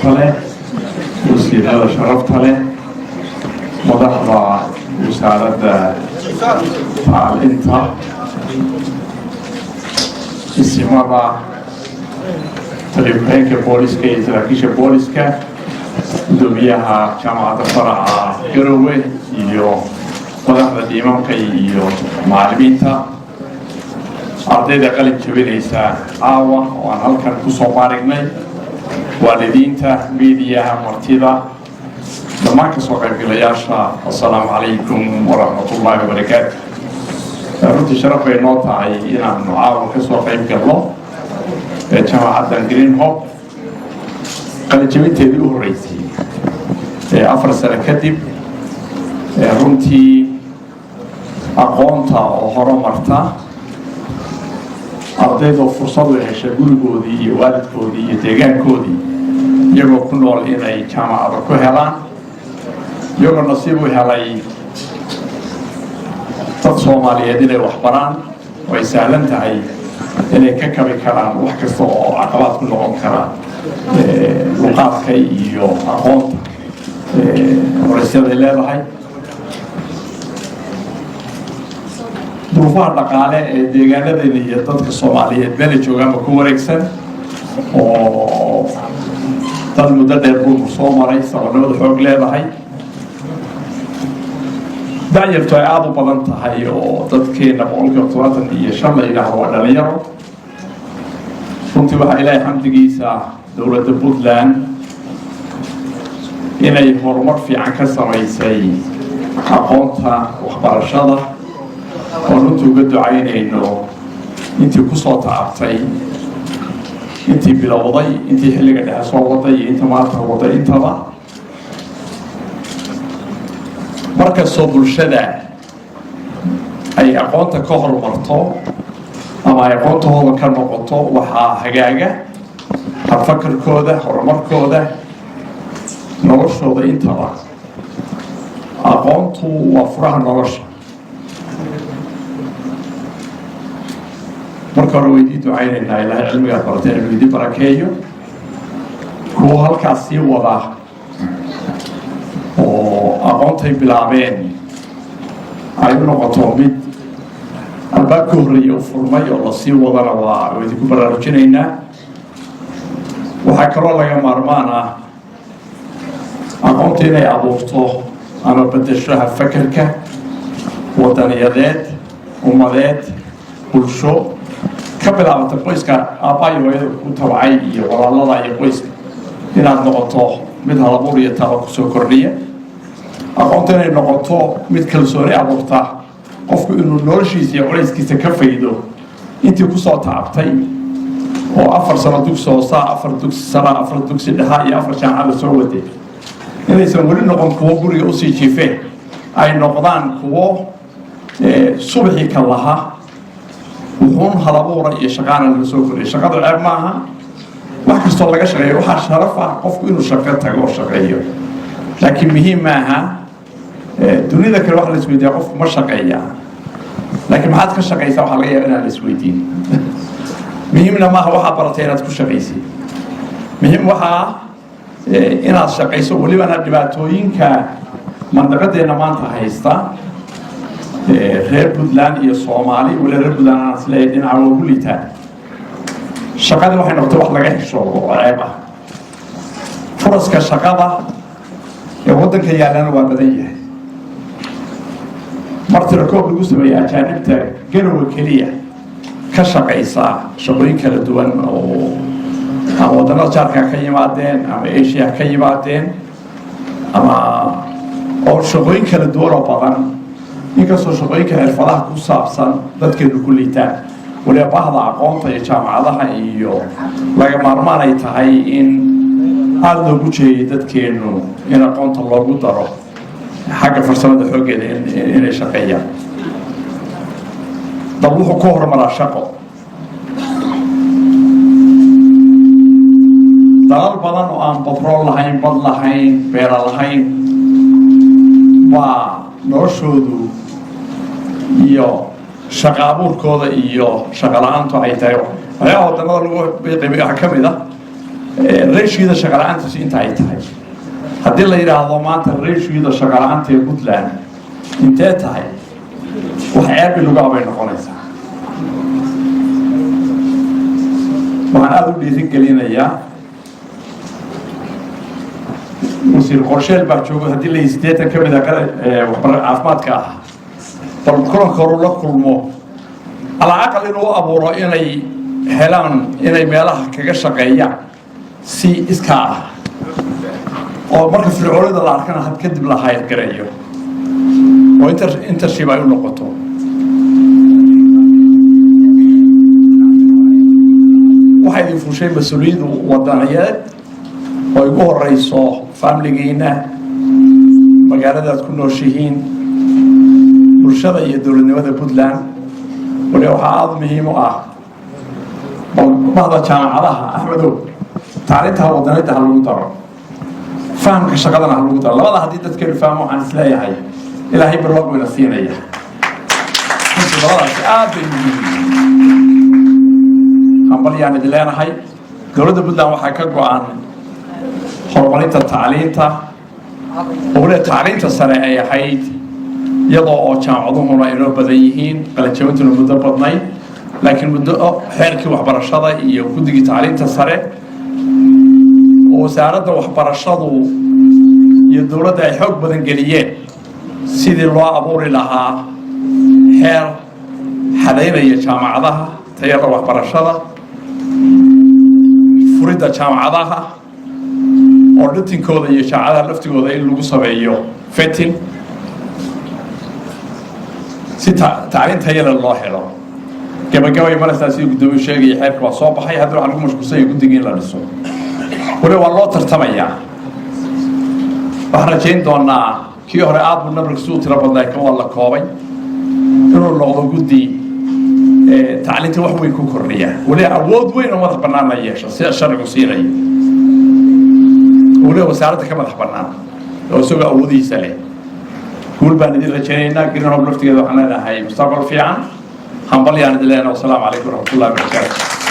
له وسيلة شرفت له مضحضة وسالة على الانتر استمرار تليفونك بوليسكا يتراكيش بوليسكا دوبيها جامعة فرع قروي iyo madaxda diimaanka iyo macallimiinta ardayda qalin jabinaysa caawa oo aan halkan ku soo maarignay waalidiinta miidiyaha martida dhammaan ka soo qaybgalayaasha assalaamu calaykum waraxmatullaahi wabarakaatu runtii sharaf bay noo tahay inaanu caawa ka soo qayb galno jaamacadda Green Hope qalin jabinteedii u horreysay 4 sano kadib runtii aqoonta oo horumarta ardayda fursad u hesha gurigoodii iyo waalidkoodii iyo deegaankoodii iyagoo ku nool inay jaamacada ku helaan iyagoo nasiib u helay dad Soomaaliyeed inay wax baraan way sahlan tahay inay ka kabi karaan wax kasta oo caqabad ku noqon kara luqadka iyo aqoonta warshada leedahay duruufaha dhaqaale ee deegaanadeena iyo dadka Soomaaliyeed meel joogaanba ku wareegsan oo dad muddo dheer buu soo maray sababnimada xoog leedahay daayirtu ay aad u badan tahay oo dadkeena boqolkiiba 75 la yiraahdo waa dhalinyaro runtii waxa Ilaahay xamdigiisa dowladda Puntland inay horumar fiican ka samaysay aqoonta waxbarashada oo runtii uga ducaynayno intii ku soo taabtay intii bilowday intii xilliga dhexe soo waday inta maanta waday intaba markastoo bulshada ay aqoonta ka horumarto ama ay aqoontooda ka noqoto waxaa hagaaga fakarkooda horumarkooda noloshooda intaba aqoontu waa furaha nolosha marka hore weydii ducaynaynaa ilaahay cilmiga barteen weydii barakeeyo kuwa halkaas sii wada oo aqoontay bilaabeen ay u noqoto mid albaabka horreeya u furmay oo lasii wadana waa weydii ku baraarujinaynaa waxaa kaloo laga maarmaan ah aqoonta inay abuurto ama bedeshaha fakarka wadaniyadeed ummadeed bulsho ka bilaabata qoyska aabbayo hooyada ku tabcay iyo walaalada iyo qoyska inaad noqoto mid halabuur iyo talo ku soo kordhiya aqoonta inay noqoto mid kalsooni abuurta qofku inuu noloshiisa iyo culayskiisa ka faydo intii ku soo taabtay oo 4 sano dugsi hoose 4 dugsi sare 4 dugsi dhexe iyo 4 jaamacad soo waday inaysan weli noqon kuwo guriga usii jiifeen ay noqdaan kuwo subaxii ka laha wuxuun halabuura iyo shaqaana la soo kordhiyo shaqadu ceeb maaha wax kastoo laga shaqeeyo waxaa sharaf ah qofku inuu shaqo tago oo shaqeeyo laakiin muhiim maaha dunida kale wax la isweydiiyaa qofku ma shaqeeya laakiin maxaad ka shaqeysaa waxaa laga yaabaa inaan la isweydiin muhiimna maaha waxaad baratay inaad ku shaqaysid muhiim waxaa inaad shaqayso walibana dhibaatooyinka mandaqadeena maanta haysta reer Puntland iyo Soomaali wala reer Puntland aan isleeyahay dhinaca ugu liitaan shaqada waxay noqotay wax laga hesho oo ceeb ah furaska shaqada ee waddanka yaalana waa badan yahay martida koob lagu sameeyay ajaanibta garowe keliya ka shaqaysa shaqooyin kala duwan oo ama wadannada jaarka ka yimaadeen ama Asia ka yimaadeen ama oo shaqooyin kala duwan oo badan inkastoo shaqooyinka xirfadaha ku saabsan dadkeenu ku liitaan waliba bahda aqoonta iyo jaamacadaha iyo laga maarmaan ay tahay in aad loogu jeeyo dadkeenu in aqoonta loogu daro xagga farsamada xoogeeda inay shaqeeyaan dad wuxuu ku horumaraa shaqo dalal badan oo aan batrool lahayn bad lahayn beera lahayn waa noloshoodu iyo shaqa abuurkooda iyo shaqa la'aantu ay tahay waxyaaba wadannada lagu qiimeeyo waxaa ka mid ah ريشيدا شغلانت انت هاي تهي هدي الله يراهدو maanta ريشيدا شغلانت ee Puntland intee tahay wax ceeb lagu abay noqonaysaa waxaan aad u dhiirigelinayaa wasiir qorsheel baa jooga hadii la isdeetan ka mid ah caafimaadka ah bal kulanka hore la kulmo ala aqal inuu abuuro inay helaan inay meelaha kaga shaqeeyaan si iska ah oo marka fircoolada la arkana had kadib la hayr gareeyo oo internship ay u noqoto waxay idin fuushay mas'uuliyadu wadaniyadeed oo ugu horeyso family-giina magaalada aad ku nooshihiin bulshada iyo dowladnimada Puntland waxa aad muhiim u ah بعض الجامعات أحمدو تعليمها وضنيتها هالوطرة فهم كشغلنا هالوطرة لا والله هدي تذكر فهموا عن سلايا هاي إلى هي بالوقت من الثانية هم يعني دلنا هاي دولة بدنا وحكوا عن حرمانية التعليمها ولا تعليمها السريعة هاي يضعوا جامعهم رأينا بديهين على جوتنا مدبرناي لكن بدو حركي وحبرشادة يكون تعليم تسرع وسعرده وحبرشادة يدور ده حب بدن جليين سيد الله أبوري لها حر حدينا يجمع عضها تيار وحبرشادة فريد جمع عضها أردتين كذا يشعل لفتي كذا اللي جسبيه فتن سيد تعليم تيار الله حلو كما جاي مرة ساسي قدوم الشيء يحرك وصوب حي هذا على مش قصي قديين لا نسوا ولا والله ترتميا وحنا جين دونا كي هرعات من نبرك سوت ربنا كم والله كوابي إنه الله قدي تعليم واحد ويكون كورنيا ولا عوض وين وما تبنى ما يعيش الشرق وسيري ولا وسعرته كم تبنى لو سوق عوضي سلي كل بندي رجعنا كنا نبلغ تيجي وحنا هاي مستقبل في عام هم بالي أنا دلنا والسلام عليكم ورحمة الله وبركاته.